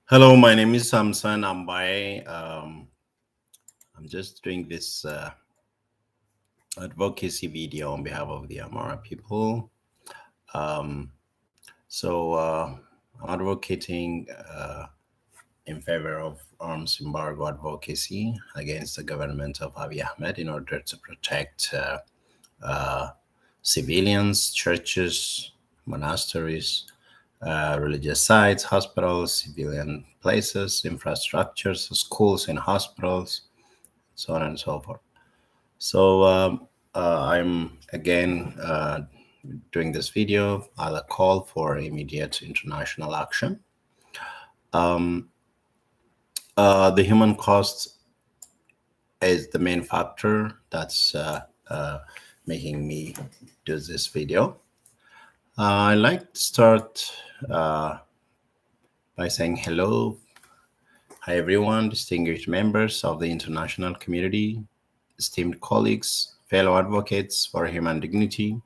Hello, my name is Samson Ambai. I'm just doing this advocacy video on behalf of the Amhara people. Um, so I'm advocating in favor of arms embargo advocacy against the government of Abiy Ahmed in order to protect uh, civilians, churches, monasteries, religious sites, hospitals, civilian places, infrastructures, schools and hospitals, so on and so forth. So I'm again doing this video as a call for immediate international action. Um, the human cost is the main factor that's making me do this video. I'd like to start by saying hello. Hi, everyone, distinguished members of the international community, esteemed colleagues, fellow advocates for human dignity.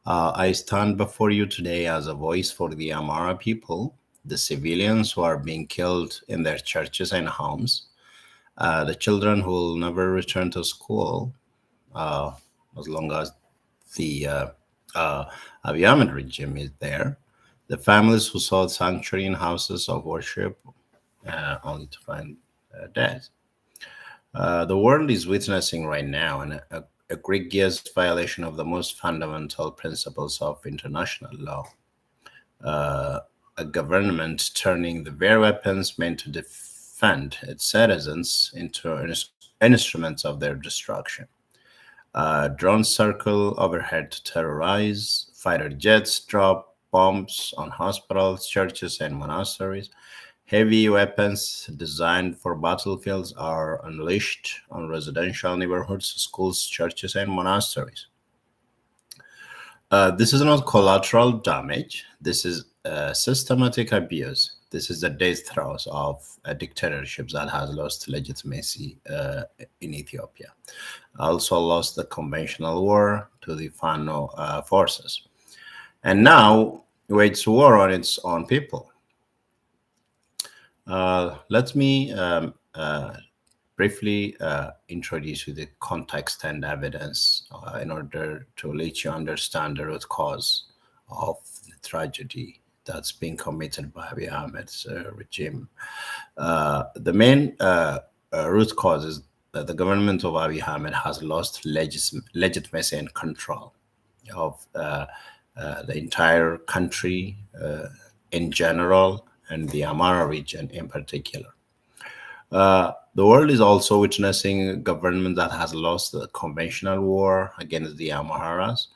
I stand before you today as a voice for the Amhara people, the civilians who are being killed in their churches and homes, the children who will never return to school uh, as long as the Abiy Ahmed regime is there, the families who sought sanctuary in houses of worship only to find death. The world is witnessing right now an egregious violation of the most fundamental principles of international law. A government turning the very weapons meant to defend its citizens into instruments of their destruction. Drones circle overhead to terrorize, fighter jets drop bombs on hospitals, churches, and monasteries. Heavy weapons designed for battlefields are unleashed on residential neighborhoods, schools, churches, and monasteries. This is not collateral damage. This is systematic abuse. This is the death throes of a dictatorship that has lost legitimacy in Ethiopia. Also lost the conventional war to the Fano forces. And now wage war on its own people. Let me briefly introduce you the context and evidence in order to let you understand the root cause of the tragedy that's being committed by Abiy Ahmed's regime. The main root cause is that the government of Abiy Ahmed has lost legitimacy and control of the entire country in general, and the Amhara region in particular. The world is also witnessing a government that has lost the conventional war against the Amharas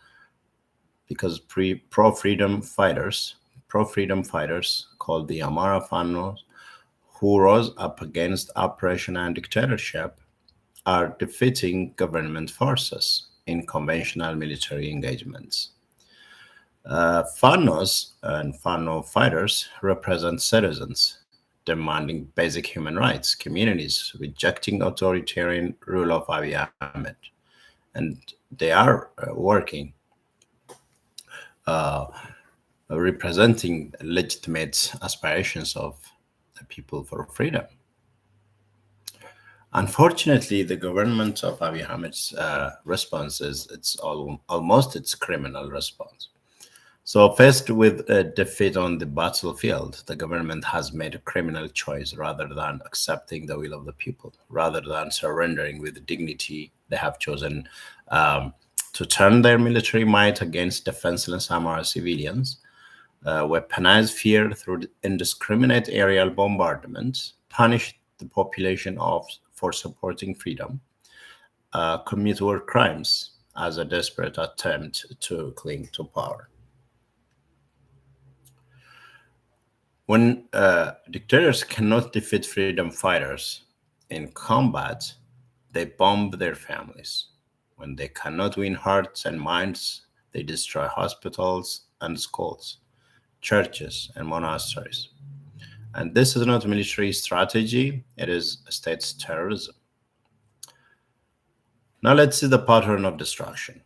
because pro-freedom fighters called the Amhara Fano, who rose up against oppression and dictatorship, are defeating government forces in conventional military engagements. Fanos and Fano fighters represent citizens demanding basic human rights, communities rejecting authoritarian rule of Abiy Ahmed, and they are working, representing legitimate aspirations of the people for freedom. Unfortunately, the government of Abiy Ahmed's response is almost its criminal response. So faced with a defeat on the battlefield, the government has made a criminal choice rather than accepting the will of the people, rather than surrendering with dignity. They have chosen to turn their military might against defenseless Amhara civilians, weaponize fear through indiscriminate aerial bombardments, punish the population for supporting freedom, commit war crimes as a desperate attempt to cling to power. When dictators cannot defeat freedom fighters in combat, they bomb their families. When they cannot win hearts and minds, they destroy hospitals and schools, churches and monasteries. And this is not military strategy, it is state terrorism. Now let's see the pattern of destruction.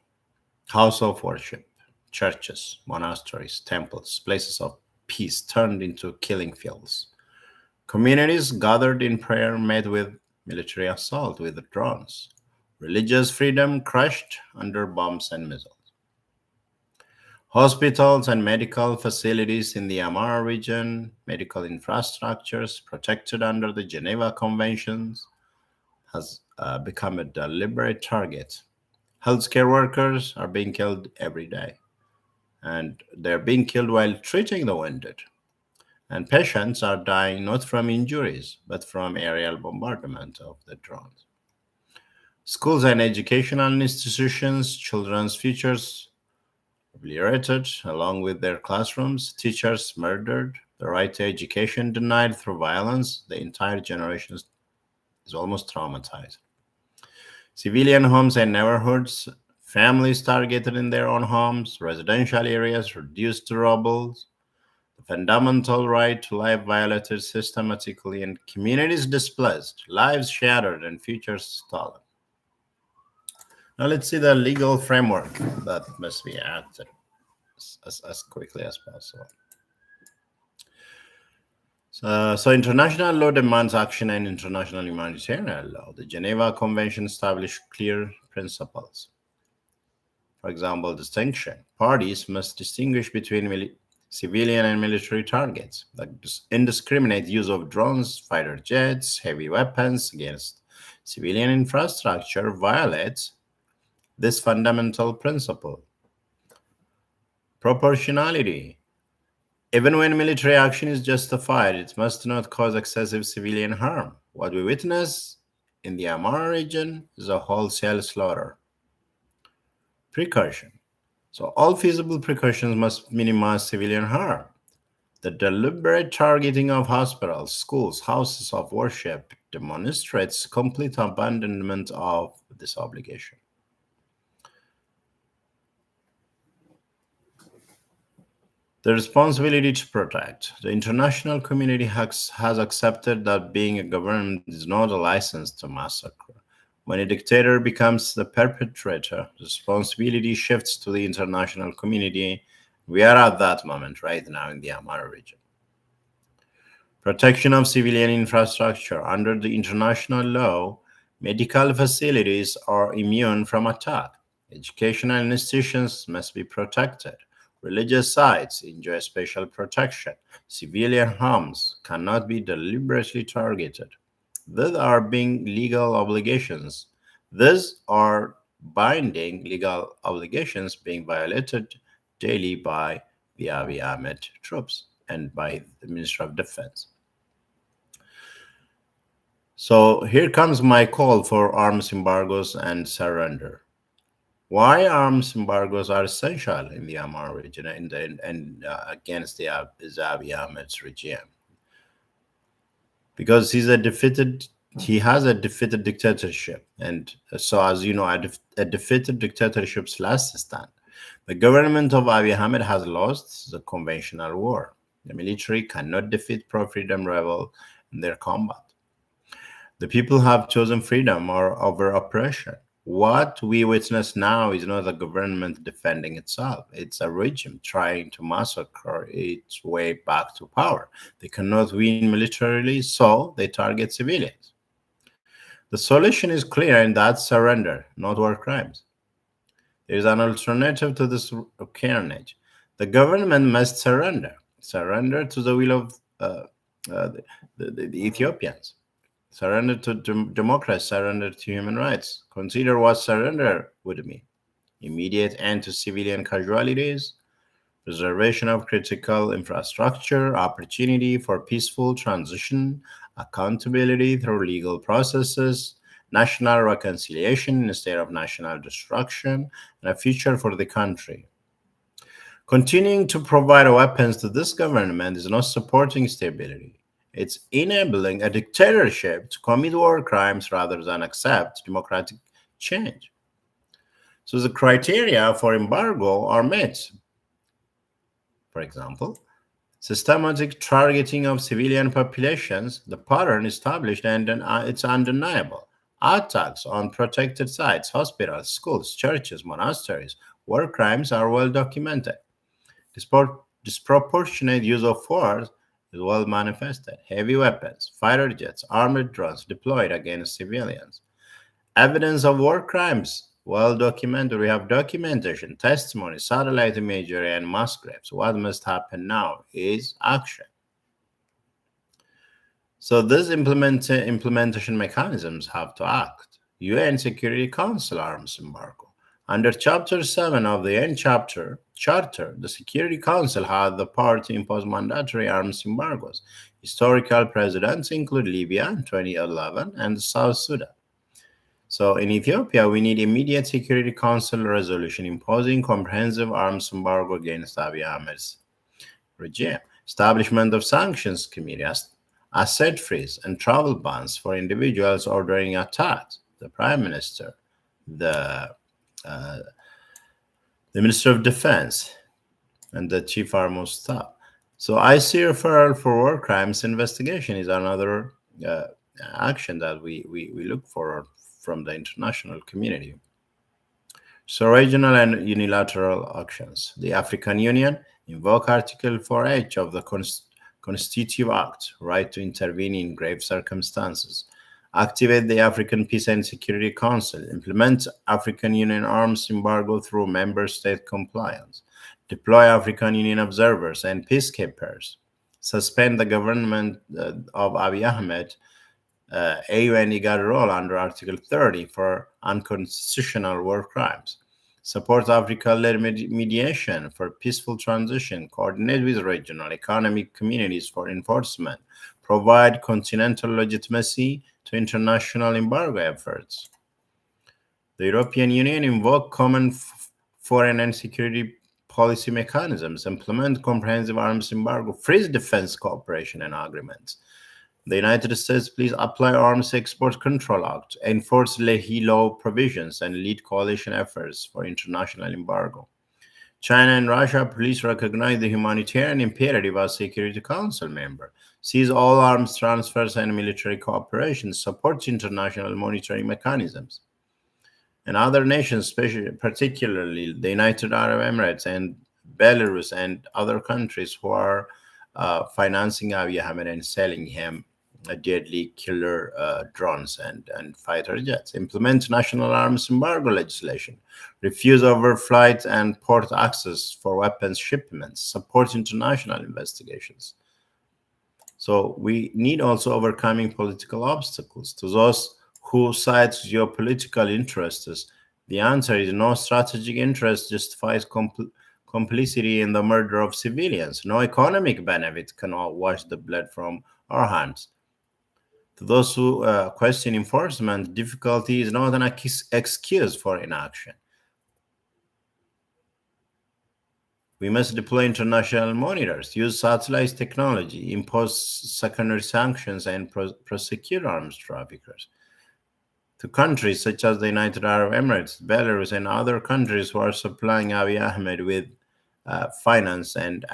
House of worship, churches, monasteries, temples, places of peace turned into killing fields. Communities gathered in prayer met with military assault with drones. Religious freedom crushed under bombs and missiles. Hospitals and medical facilities in the Amhara region, medical infrastructures protected under the Geneva Conventions, has become a deliberate target. Healthcare workers are being killed every day, and they're being killed while treating the wounded. And patients are dying not from injuries, but from aerial bombardment of the drones. Schools and educational institutions, children's futures obliterated along with their classrooms, teachers murdered, the right to education denied through violence, the entire generation is almost traumatized. Civilian homes and neighborhoods, families targeted in their own homes, residential areas reduced to rubble, the fundamental right to life violated systematically, and communities displaced, lives shattered, and futures stolen. Now let's see the legal framework that must be acted as quickly as possible. So international law demands action and international humanitarian law. The Geneva Convention established clear principles. For example, distinction. Parties must distinguish between civilian and military targets. The indiscriminate use of drones, fighter jets, heavy weapons against civilian infrastructure violates this fundamental principle. Proportionality. Even when military action is justified, it must not cause excessive civilian harm. What we witness in the Amhara region is a wholesale slaughter. Precaution. So all feasible precautions must minimize civilian harm. The deliberate targeting of hospitals, schools, houses of worship demonstrates complete abandonment of this obligation. The responsibility to protect. The international community has accepted that being a government is not a license to massacre. When a dictator becomes the perpetrator, the responsibility shifts to the international community. We are at that moment right now in the Amhara region. Protection of civilian infrastructure. Under the international law, medical facilities are immune from attack. Educational institutions must be protected. Religious sites enjoy special protection. Civilian homes cannot be deliberately targeted. These are being legal obligations. These are binding legal obligations being violated daily by the Abiy Ahmed troops and by the Minister of Defense. So here comes my call for arms embargoes and surrender. Why arms embargoes are essential in the Amhara region and against the Abiy Ahmed's regime? Because he has a defeated dictatorship, and so as you know, a defeated dictatorship's last stand. The government of Abiy Ahmed has lost the conventional war. The military cannot defeat pro-freedom rebels in their combat. The people have chosen freedom over oppression. What we witness now is not a government defending itself. It's a regime trying to massacre its way back to power. They cannot win militarily, so they target civilians. The solution is clear, and that's surrender, not war crimes. There is an alternative to this carnage. The government must surrender to the will of the Ethiopians. Surrender to democracy, surrender to human rights. Consider what surrender would mean. Immediate end to civilian casualties, preservation of critical infrastructure, opportunity for peaceful transition, accountability through legal processes, national reconciliation instead of national destruction, and a future for the country. Continuing to provide weapons to this government is not supporting stability. It's enabling a dictatorship to commit war crimes rather than accept democratic change. So the criteria for embargo are met. For example, systematic targeting of civilian populations, the pattern established and it's undeniable. Attacks on protected sites, hospitals, schools, churches, monasteries, war crimes are well documented. Disproportionate use of force is well manifested. Heavy weapons, fighter jets, armored drones deployed against civilians. Evidence of war crimes, well documented. We have documentation, testimony, satellite imagery, and mass graves. What must happen now is action. So these implementation mechanisms have to act. UN Security Council arms embargo. Under Chapter 7 of the UN Charter, the Security Council had the power to impose mandatory arms embargoes. Historical precedents include Libya in 2011 and South Sudan. So in Ethiopia, we need immediate Security Council resolution imposing comprehensive arms embargo against Abiy Ahmed's regime. Establishment of sanctions committee, asset freeze, and travel bans for individuals ordering attacks. The Prime Minister, the uh, the Minister of Defense, and the Chief Army of Staff. So IC referral for war crimes investigation is another uh, action that we look for from the international community. So regional and unilateral actions. The African Union invoke Article 4H of the Constitutive Act, right to intervene in grave circumstances. Activate the African Peace and Security Council. Implement African Union arms embargo through member state compliance. Deploy African Union observers and peacekeepers. Suspend the government of Abiy Ahmed AU and IGAD role under Article 30 for unconstitutional war crimes. Support Africa-led mediation for peaceful transition. Coordinate with regional economic communities for enforcement. Provide continental legitimacy to international embargo efforts. The European Union invoke common foreign and security policy mechanisms. Implement comprehensive arms embargo. Freeze defense cooperation and agreements. The United States, please apply Arms Export Control Act, enforce Leahy law provisions, and lead coalition efforts for international embargo. China and Russia, please recognize the humanitarian imperative as Security Council member. Seize all arms transfers and military cooperation. Support international monitoring mechanisms. And other nations, particularly the United Arab Emirates and Belarus and other countries who are financing Abiy Ahmed and selling him deadly killer drones and fighter jets. Implement national arms embargo legislation. Refuse overflight and port access for weapons shipments. Support international investigations. So we need also overcoming political obstacles. To those who cite geopolitical interests, the answer is no strategic interest justifies complicity in the murder of civilians. No economic benefit can wash the blood from our hands. To those who question enforcement, difficulty is not an excuse for inaction. We must deploy international monitors, use satellite technology, impose secondary sanctions, and prosecute arms traffickers. To countries such as the United Arab Emirates, Belarus, and other countries who are supplying Abiy Ahmed with finance and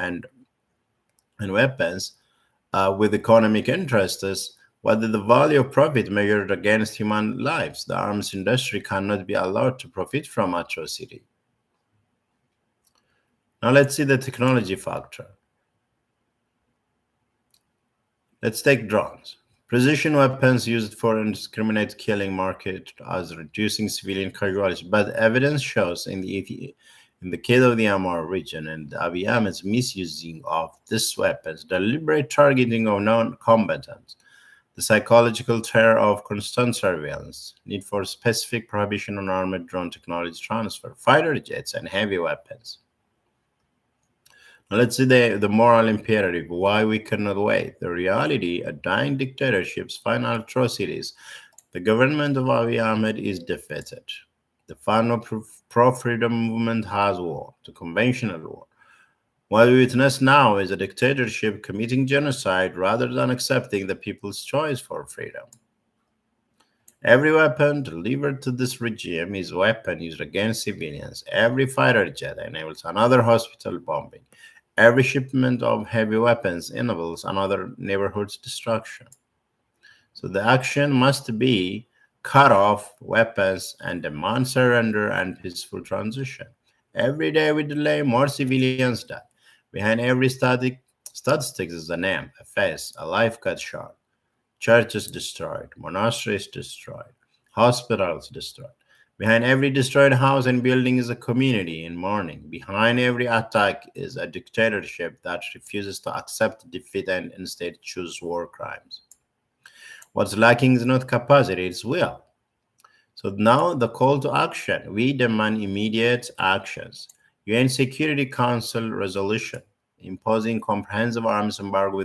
weapons with economic interests, whether the value of profit measured against human lives, the arms industry cannot be allowed to profit from atrocity. Now let's see the technology factor. Let's take drones. Precision weapons used for indiscriminate killing market as reducing civilian casualties, but evidence shows in the case of the Amhara region and Abiy Ahmed's misusing of these weapons, deliberate targeting of non-combatants, the psychological terror of constant surveillance, need for specific prohibition on armored drone technology transfer, fighter jets, and heavy weapons. Now let's see the moral imperative, why we cannot wait. The reality, a dying dictatorship's final atrocities. The government of Abiy Ahmed is defeated. The Fano pro-freedom movement has won, the conventional war. What we witness now is a dictatorship committing genocide rather than accepting the people's choice for freedom. Every weapon delivered to this regime is a weapon used against civilians. Every fighter jet enables another hospital bombing. Every shipment of heavy weapons enables another neighborhood's destruction. So the action must be cut off weapons and demand surrender and peaceful transition. Every day we delay, more civilians die. Behind every Statistics is a name, a face, a life cut short. Churches destroyed, monasteries destroyed, hospitals destroyed. Behind every destroyed house and building is a community in mourning. Behind every attack is a dictatorship that refuses to accept defeat and instead choose war crimes. What's lacking is not capacity, it's will. So now the call to action. We demand immediate actions. UN Security Council resolution imposing comprehensive arms embargo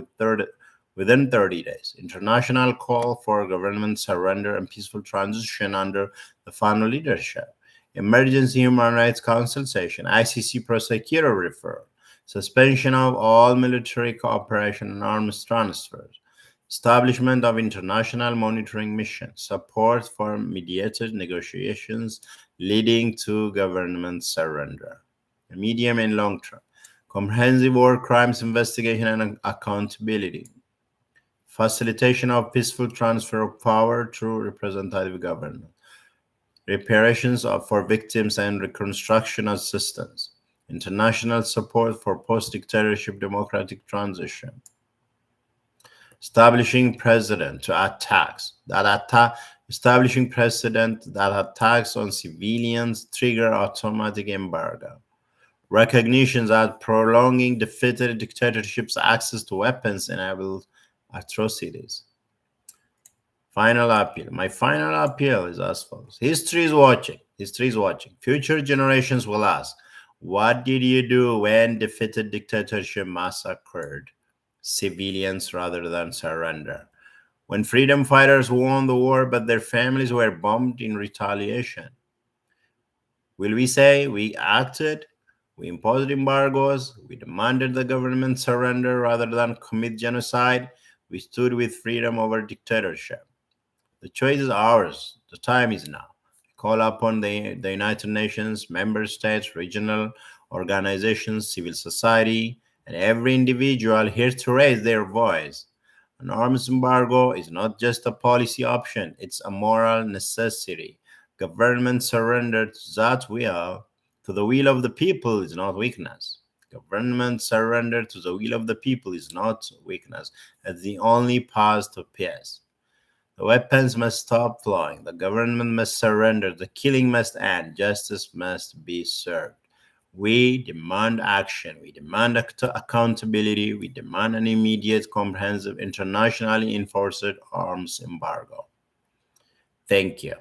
within 30 days. International call for government surrender and peaceful transition under the Fano leadership. Emergency Human Rights Council session. ICC prosecutor referral. Suspension of all military cooperation and arms transfers. Establishment of international monitoring mission, support for mediated negotiations leading to government surrender. Medium and long term, comprehensive war crimes investigation and accountability, facilitation of peaceful transfer of power through representative government, reparations for victims and reconstruction assistance, international support for post-dictatorship democratic transition. Establishing precedent to establishing precedent that attacks on civilians trigger automatic embargo. Recognition that prolonging defeated dictatorships' access to weapons enables atrocities. Final appeal. My final appeal is as follows. History is watching. History is watching. Future generations will ask, what did you do when defeated dictatorship massacred civilians rather than surrender? When freedom fighters won the war but their families were bombed in retaliation? Will we say we acted, we imposed embargoes, we demanded the government surrender rather than commit genocide, we stood with freedom over dictatorship? The choice is ours. The time is now. I call upon the United Nations, member states, regional organizations, civil society, and every individual here to raise their voice. An arms embargo is not just a policy option, it's a moral necessity. Government surrender to that will, to the will of the people, is not weakness. Government surrender to the will of the people is not weakness. It's the only path to peace. The weapons must stop flowing. The government must surrender. The killing must end. Justice must be served. We demand action. We demand accountability. We demand an immediate, comprehensive, internationally enforced arms embargo. Thank you.